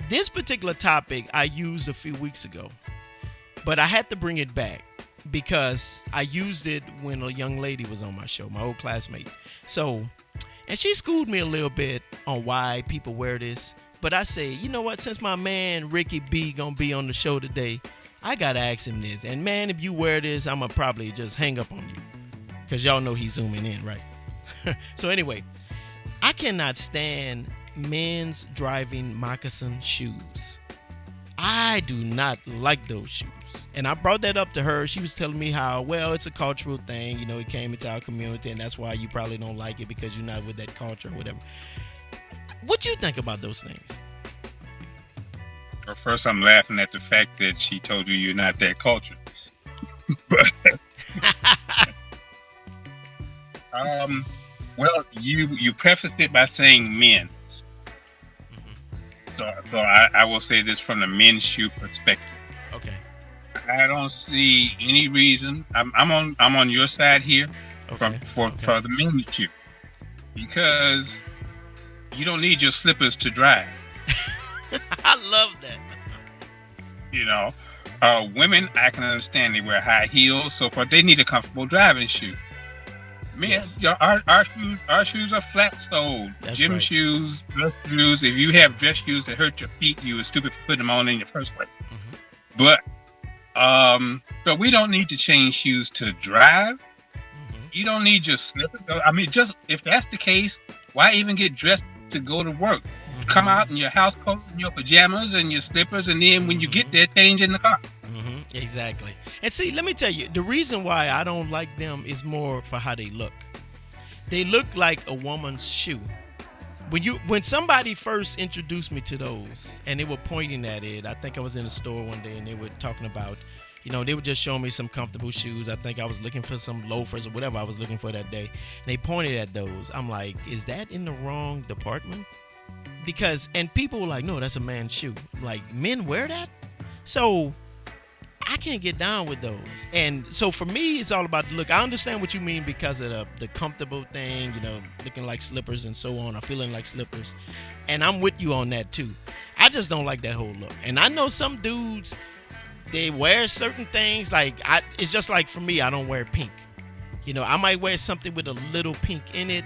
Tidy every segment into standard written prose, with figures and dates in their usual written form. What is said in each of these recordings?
This particular topic I used a few weeks ago, but I had to bring it back because I used it when a young lady was on my show, my old classmate. So, and she schooled me a little bit on why people wear this. But I say, you know what? Since my man Ricky B gonna be on the show today, I gotta ask him this. And man, if you wear this, I'ma probably just hang up on you, cause y'all know he's zooming in, right? So anyway, I cannot stand men's driving moccasin shoes. I do not like those shoes. And I brought that up to her. She was telling me how, well, it's a cultural thing. You know, it came into our community, and that's why you probably don't like it because you're not with that culture or whatever. What do you think about those things? Well, first, I'm laughing at the fact that she told you you're not that cultured. But, well, you prefaced it by saying men. So I will say this from the men's shoe perspective. Okay. I don't see any reason. I'm on your side here, okay. for the men's shoe, because you don't need your slippers to drive. I love that. You know, women, I can understand they wear high heels, so forth. They need a comfortable driving shoe. Men, yes. Our shoes are flat-soled. Gym right. shoes, dress shoes. If you have dress shoes that hurt your feet, you were stupid for putting them on in the first place. Mm-hmm. But we don't need to change shoes to drive. Mm-hmm. You don't need your slippers. I mean, just if that's the case, why even get dressed to go to work? Mm-hmm. Come out in your house coat and your pajamas and your slippers, and then when you get there, change in the car. Exactly. And see, let me tell you, the reason why I don't like them is more for how they look. They look like a woman's shoe. When somebody first introduced me to those and they were pointing at it, I think I was in a store one day and they were talking about, you know, they were just showing me some comfortable shoes. I think I was looking for some loafers or whatever I was looking for that day. And they pointed at those. I'm like, is that in the wrong department? And people were like, no, that's a man's shoe. Like, men wear that? So I can't get down with those. And so for me, it's all about the look. I understand what you mean because of the comfortable thing, you know, looking like slippers and so on, or feeling like slippers. And I'm with you on that too. I just don't like that whole look. And I know some dudes, they wear certain things. Like, it's just like for me, I don't wear pink. You know, I might wear something with a little pink in it.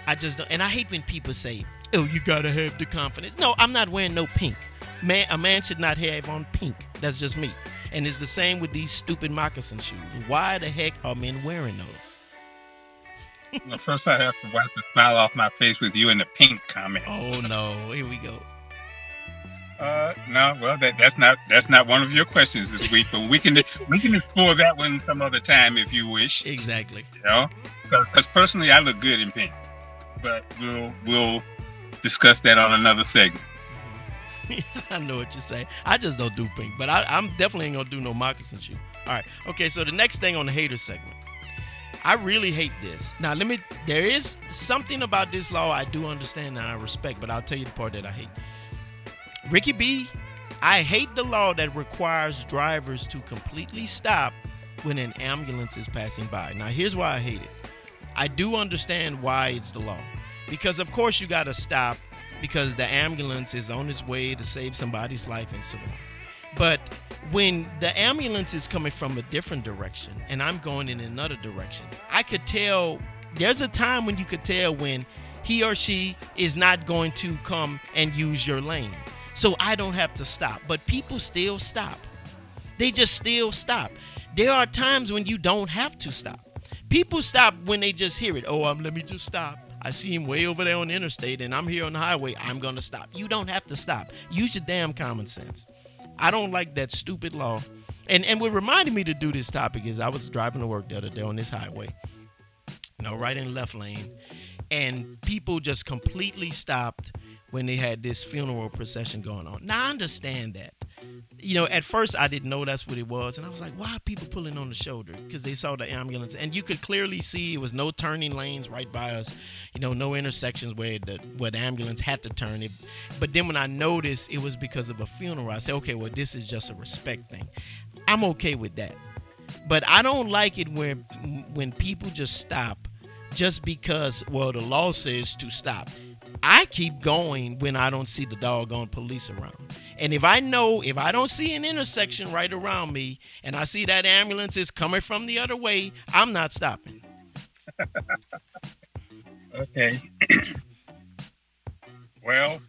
I just don't. And I hate when people say, oh, you gotta have the confidence. No, I'm not wearing no pink. A man should not have on pink. That's just me. And it's the same with these stupid moccasin shoes. Why the heck are men wearing those? Well, first I have to wipe the smile off my face with you and the pink comment. Oh no, here we go. No, well that's not one of your questions this week, but we can explore that one some other time if you wish. Exactly. You know, because personally I look good in pink, but we'll discuss that on another segment. I know what you're saying. I just don't do pink, but I'm definitely ain't gonna do no moccasin shoe. All right. Okay. So the next thing on the hater segment, I really hate this. Now there is something about this law I do understand and I respect, but I'll tell you the part that I hate. Ricky B, I hate the law that requires drivers to completely stop when an ambulance is passing by. Now here's why I hate it. I do understand why it's the law, because of course you gotta stop, because the ambulance is on its way to save somebody's life and so on. But when the ambulance is coming from a different direction and I'm going in another direction, I could tell, there's a time when you could tell when he or she is not going to come and use your lane. So I don't have to stop. But people still stop. They just still stop. There are times when you don't have to stop. People stop when they just hear it. Oh, let me just stop. I see him way over there on the interstate and I'm here on the highway. I'm going to stop. You don't have to stop. Use your damn common sense. I don't like that stupid law. And what reminded me to do this topic is I was driving to work the other day on this highway, you know, right in the left lane. And people just completely stopped when they had this funeral procession going on. Now, I understand that. You know, at first I didn't know that's what it was. And I was like, why are people pulling on the shoulder? Because they saw the ambulance. And you could clearly see it was no turning lanes right by us. You know, no intersections where the ambulance had to turn it. But then when I noticed it was because of a funeral, I said, okay, well, this is just a respect thing. I'm okay with that. But I don't like it when people just stop just because, well, the law says to stop. I keep going when I don't see the doggone police around. And if I don't see an intersection right around me and I see that ambulance is coming from the other way, I'm not stopping. Okay. Well,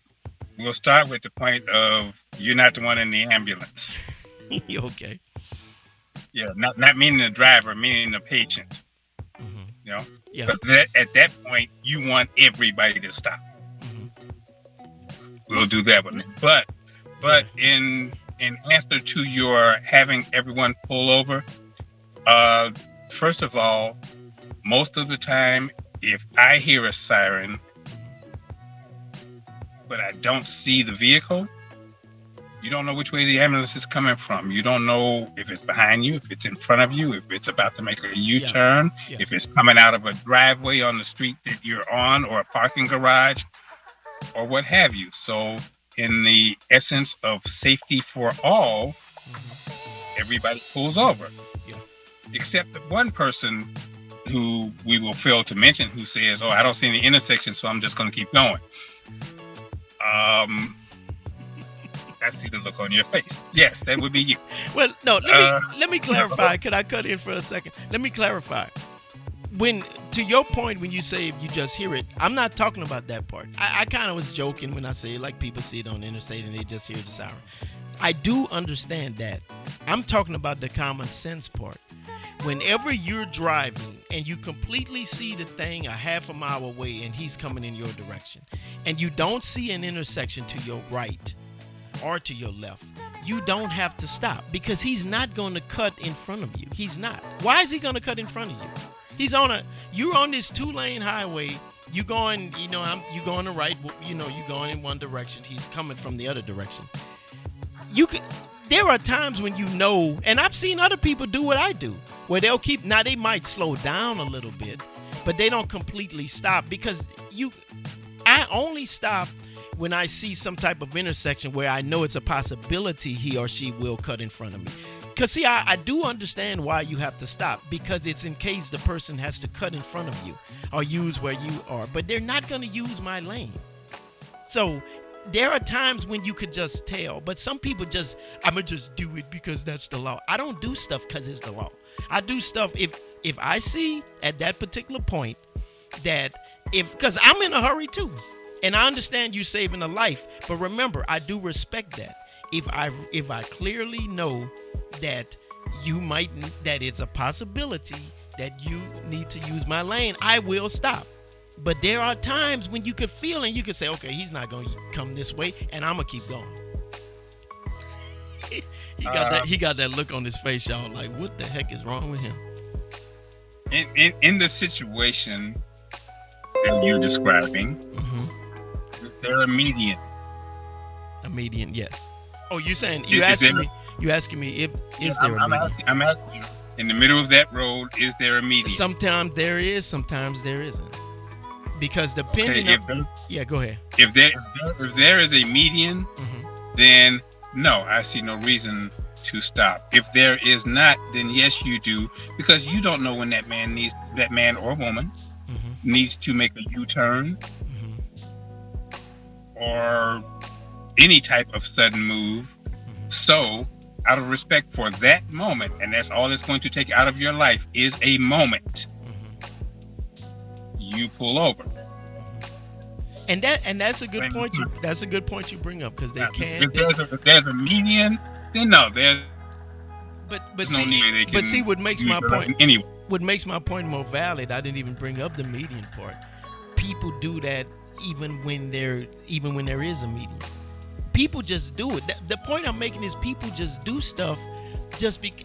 we'll start with the point of you're not the one in the ambulance. Okay. Yeah, not meaning the driver, meaning the patient. Mm-hmm. You know? Yeah. But at that point, you want everybody to stop. Mm-hmm. We'll do that one. But in answer to your having everyone pull over, first of all, most of the time, if I hear a siren, but I don't see the vehicle, you don't know which way the ambulance is coming from. You don't know if it's behind you, if it's in front of you, if it's about to make a U-turn, if it's coming out of a driveway on the street that you're on or a parking garage or what have you. So in the essence of safety for all, everybody pulls over. Yeah. Except that one person who we will fail to mention who says, I don't see any intersection, so I'm just going to keep going. I see the look on your face. Yes, that would be you. Well, no, let me clarify. Could I cut in for a second? Let me clarify. When, to your point, when you say you just hear it, I'm not talking about that part. I kind of was joking when I say like people see it on the interstate and they just hear the siren. I do understand that. I'm talking about the common sense part. Whenever you're driving and you completely see the thing a half a mile away and he's coming in your direction, and you don't see an intersection to your right or to your left, you don't have to stop because he's not going to cut in front of you. He's not. Why is he going to cut in front of you? You're on this 2-lane highway. You going, you going the right, you going in one direction. He's coming from the other direction. There are times when and I've seen other people do what I do, where they might slow down a little bit, but they don't completely stop because I only stop when I see some type of intersection where I know it's a possibility he or she will cut in front of me. Because, see, I do understand why you have to stop, because it's in case the person has to cut in front of you or use where you are, but they're not going to use my lane. So there are times when you could just tell, but some people I'm going to just do it because that's the law. I don't do stuff because it's the law. I do stuff if I see at that particular point that because I'm in a hurry too. And I understand you saving a life, but remember, I do respect that. If I clearly know that that it's a possibility that you need to use my lane, I will stop. But there are times when you could feel and you could say, okay, he's not going to come this way, and I'm going to keep going. He got that look on his face, y'all, like, what the heck is wrong with him? In the situation that you're describing, is there a median? A median, yes. Oh, you asking me if is there a median? I'm asking you, in the middle of that road, is there a median? Sometimes there is, sometimes there isn't. Because depending go ahead. If there is a median, then no, I see no reason to stop. If there is not, then yes, you do, because you don't know when that man or woman needs to make a U-turn or any type of sudden move. So, out of respect for that moment, and that's all it's going to take out of your life is a moment, you pull over. And that's a good point. That's a good point you bring up, because if there's a median, then no, there's no need. But see, what makes my point anyway. What makes my point more valid? I didn't even bring up the median part. People do that even when there is a median. People just do it. The point I'm making is people just do stuff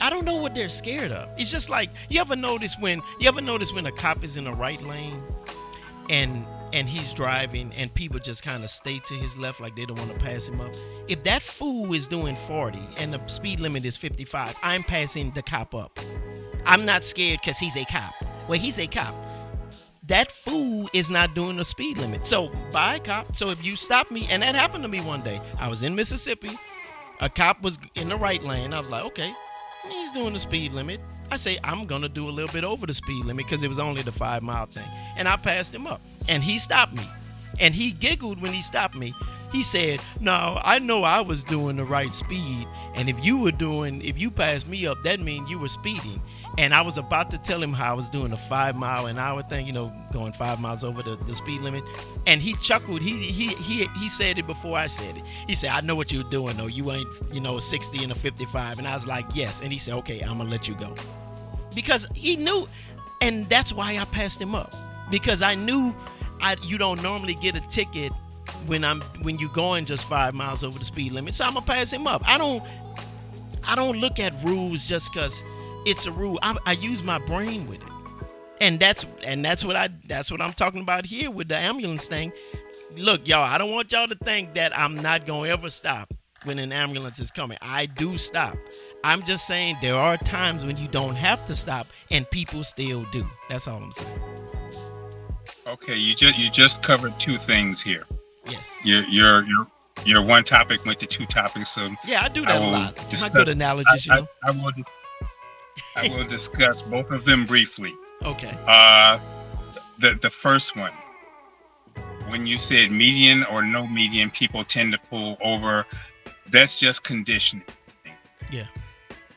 I don't know what they're scared of. It's just like, you ever notice when a cop is in the right lane and he's driving and people just kind of stay to his left like they don't want to pass him up? If that fool is doing 40 and the speed limit is 55, I'm passing the cop up. I'm not scared because he's a cop. Well, he's a cop. That fool is not doing the speed limit. So, bye, cop. So if you stop me, and that happened to me one day. I was in Mississippi. A cop was in the right lane. I was like, okay, he's doing the speed limit. I say, I'm going to do a little bit over the speed limit because it was only the 5-mile thing. And I passed him up. And he stopped me. And he giggled when he stopped me. He said, no, I know I was doing the right speed. And if you passed me up, that means you were speeding. And I was about to tell him how I was doing a 5-mile-an-hour thing, going 5 miles over the speed limit. And he chuckled. He said it before I said it. He said, I know what you're doing, though. You ain't, a 60 and a 55. And I was like, yes. And he said, okay, I'm going to let you go. Because he knew. And that's why I passed him up. Because I knew you don't normally get a ticket when you're going just 5 miles over the speed limit. So I'm going to pass him up. I don't look at rules just because it's a rule. I use my brain with it, and that's what I'm talking about here with the ambulance thing. Look, y'all, I don't want y'all to think that I'm not gonna ever stop when an ambulance is coming. I do stop. I'm just saying there are times when you don't have to stop, and people still do. That's all I'm saying. Okay, you just covered two things here. Yes. Your one topic went to two topics. So yeah, I do that a lot. It's not good analogies, I will discuss both of them briefly. Okay. The first one, when you said median or no median, people tend to pull over. That's just conditioning. Yeah.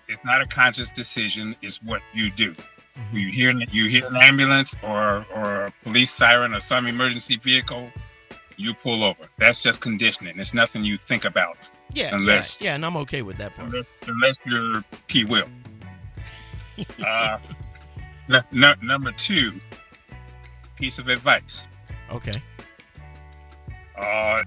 It's not a conscious decision. It's what you do. Mm-hmm. You hear an ambulance or a police siren or some emergency vehicle, you pull over. That's just conditioning. It's nothing you think about. Yeah. And I'm okay with that part. Unless you're P. Will. Number two, piece of advice. Okay.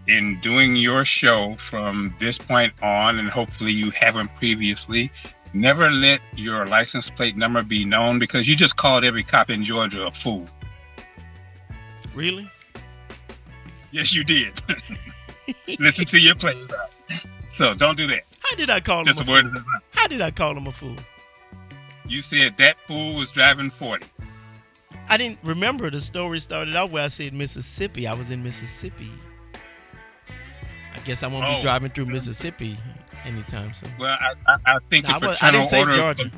In doing your show from this point on, and hopefully you haven't previously, never let your license plate number be known, because you just called every cop in Georgia a fool. Really? Yes, you did. Listen to your plate. So don't do that. How did I call him a fool? How did I call him a fool? You said that fool was driving 40. I didn't remember. The story started out where I said Mississippi. I was in Mississippi. I guess I won't be driving through Mississippi anytime soon. Well, I think the fraternal I didn't say order Georgia.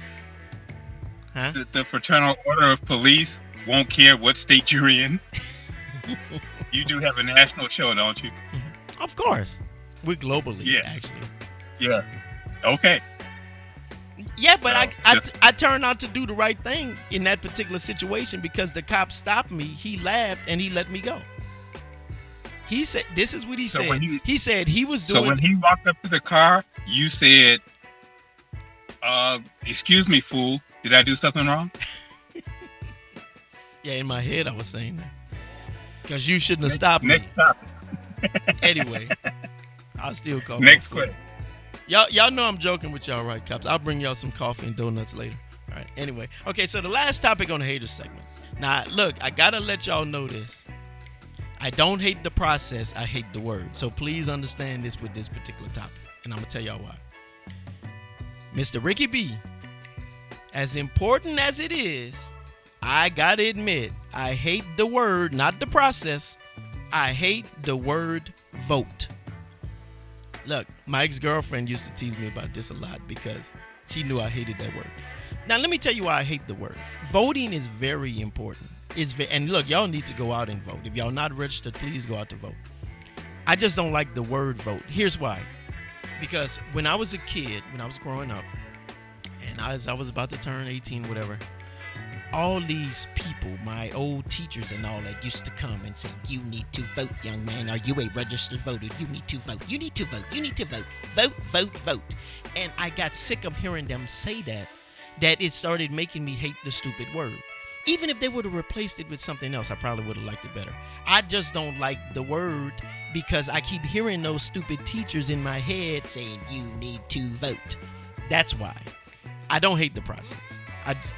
Huh? The fraternal order of police won't care what state you're in. You do have a national show, don't you? Of course. We're globally, yes. Actually. Yeah. Okay. Yeah, but I turned out to do the right thing in that particular situation, because the cop stopped me. He laughed and he let me go. He said, this is what he said. He said he was doing... So when he walked up to the car, you said, excuse me, fool, did I do something wrong? Yeah, in my head I was saying that. Because you shouldn't have stopped me. Next topic. Anyway, I'll still call next question. Y'all know I'm joking with y'all, right, cops? I'll bring y'all some coffee and donuts later. All right, anyway. Okay, so the last topic on the hater segment. Now, look, I got to let y'all know this. I don't hate the process. I hate the word. So please understand this with this particular topic. And I'm going to tell y'all why. Mr. Ricky B, as important as it is, I got to admit, I hate the word, not the process. I hate the word vote. Look, my ex-girlfriend used to tease me about this a lot because she knew I hated that word. Now, let me tell you why I hate the word. Voting is very important. And look, y'all need to go out and vote. If y'all not registered, please go out to vote. I just don't like the word vote. Here's why. Because when I was a kid, when I was growing up, and I was about to turn 18, whatever, all these people, my old teachers and all that, used to come and say, you need to vote, young man. Are you a registered voter? You need to vote. You need to vote. You need to vote. Vote, vote, vote. And I got sick of hearing them say that it started making me hate the stupid word. Even if they would have replaced it with something else, I probably would have liked it better. I just don't like the word because I keep hearing those stupid teachers in my head saying, you need to vote. That's why. I don't hate the process.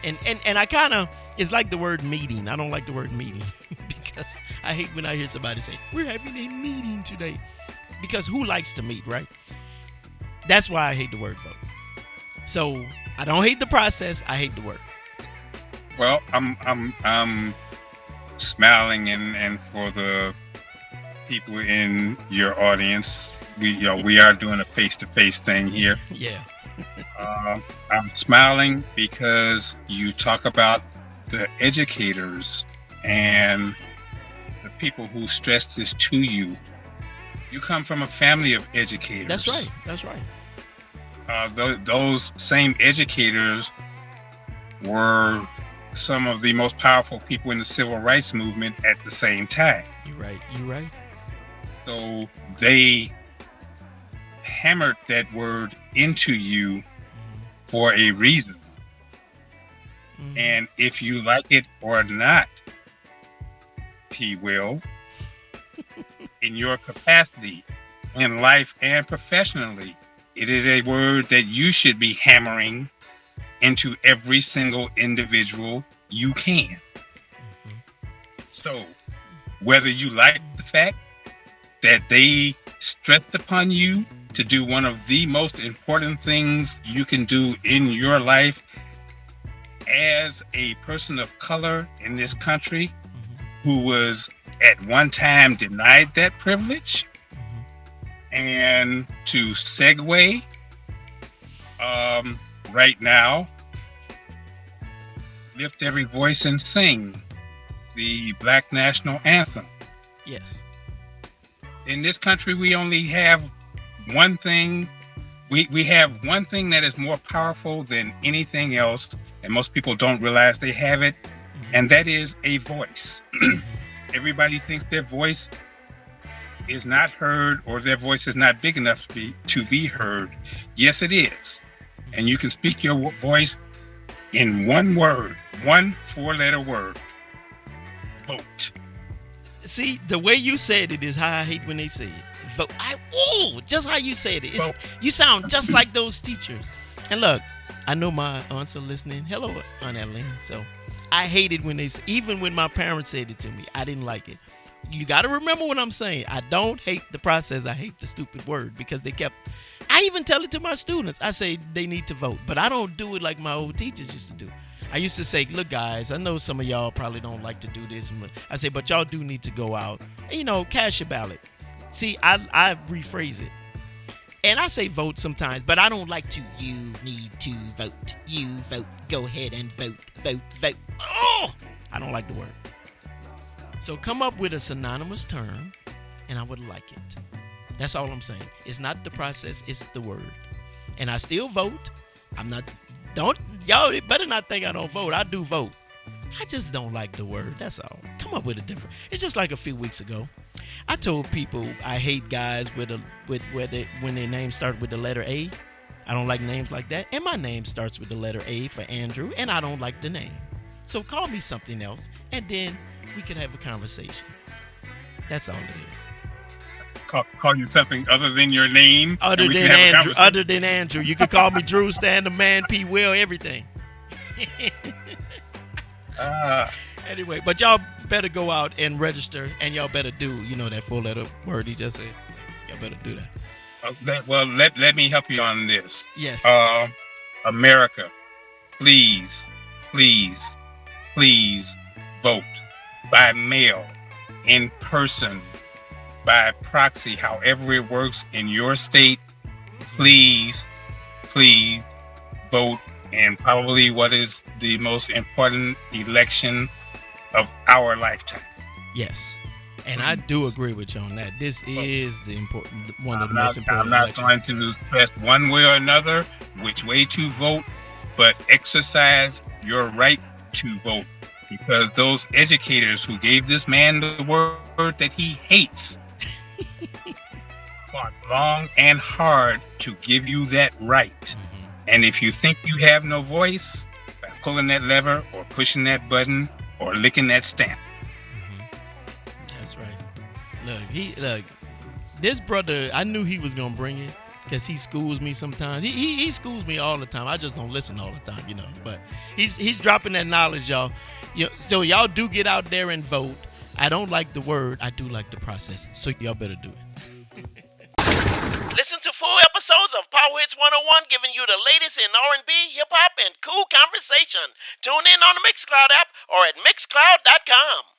And I kind of, it's like the word meeting. I don't like the word meeting because I hate when I hear somebody say, we're having a meeting today. Because who likes to meet, right? That's why I hate the word vote. So I don't hate the process. I hate the word. Well, I'm smiling and for the people in your audience, we are doing a face-to-face thing here. Yeah. I'm smiling because you talk about the educators and the people who stress this to you. You come from a family of educators. That's right. That's right. Those same educators were some of the most powerful people in the civil rights movement at the same time. You're right. You're right. So they hammered that word into you for a reason. Mhm. And if you like it or not, P. Will, in your capacity in life and professionally, it is a word that you should be hammering into every single individual you can. So, whether you like the fact that they stressed upon you to do one of the most important things you can do in your life as a person of color in this country who was at one time denied that privilege, and to segue right now, lift every voice and sing the Black National Anthem. Yes. In this country, we only have one thing. We have one thing that is more powerful than anything else, and most people don't realize they have it, and that is a voice. Everybody thinks their voice is not heard or their voice is not big enough to be heard. Yes, it is. And you can speak your voice in one word, one 4-letter word. Vote. See, the way you said it is how I hate when they say it. Vote. Just how you said it. You sound just like those teachers. And look, I know my aunts are listening. Hello, Aunt Adeline. So I hated when they, even when my parents said it to me, I didn't like it. You got to remember what I'm saying. I don't hate the process. I hate the stupid word because I even tell it to my students. I say they need to vote, but I don't do it like my old teachers used to do. I used to say, look, guys, I know some of y'all probably don't like to do this. I say, but y'all do need to go out and, cast your ballot. See, I rephrase it. And I say vote sometimes, but I don't like to, you need to vote. You vote. Go ahead and vote. Vote. Vote. Oh! I don't like the word. So come up with a synonymous term, and I would like it. That's all I'm saying. It's not the process, it's the word. And I still vote. Y'all better not think I don't vote. I do vote. I just don't like the word. That's all. Come up with a different. It's just like a few weeks ago. I told people I hate guys when their name start with the letter A. I don't like names like that. And my name starts with the letter A for Andrew, and I don't like the name. So call me something else, and then we could have a conversation. That's all it is. Call you something other than your name. Other than Andrew. You could call me Drew, Stan, the man, P. Will, everything. Anyway, but y'all better go out and register, and y'all better do, that 4-letter word he just said. So y'all better do that. Well, let me help you on this. Yes. America, please vote by mail, in person, by proxy, however it works in your state. Please vote in probably what is the most important election of our lifetime. Yes. And I do agree with you on that. This is one of the most important elections. I'm not going to press one way or another which way to vote, but exercise your right to vote, because those educators who gave this man the word that he hates fought long and hard to give you that right. Mm-hmm. And if you think you have no voice, by pulling that lever or pushing that button or licking that stamp. That's right. Look, this brother, I knew he was gonna bring it because he schools me sometimes. He schools me all the time. I just don't listen all the time, But he's dropping that knowledge, y'all. So y'all do get out there and vote. I don't like the word. I do like the process. So y'all better do it. Listen to full episodes of Power Hits 101, giving you the latest in R&B, hip hop, and cool conversation. Tune in on the Mixcloud app or at mixcloud.com.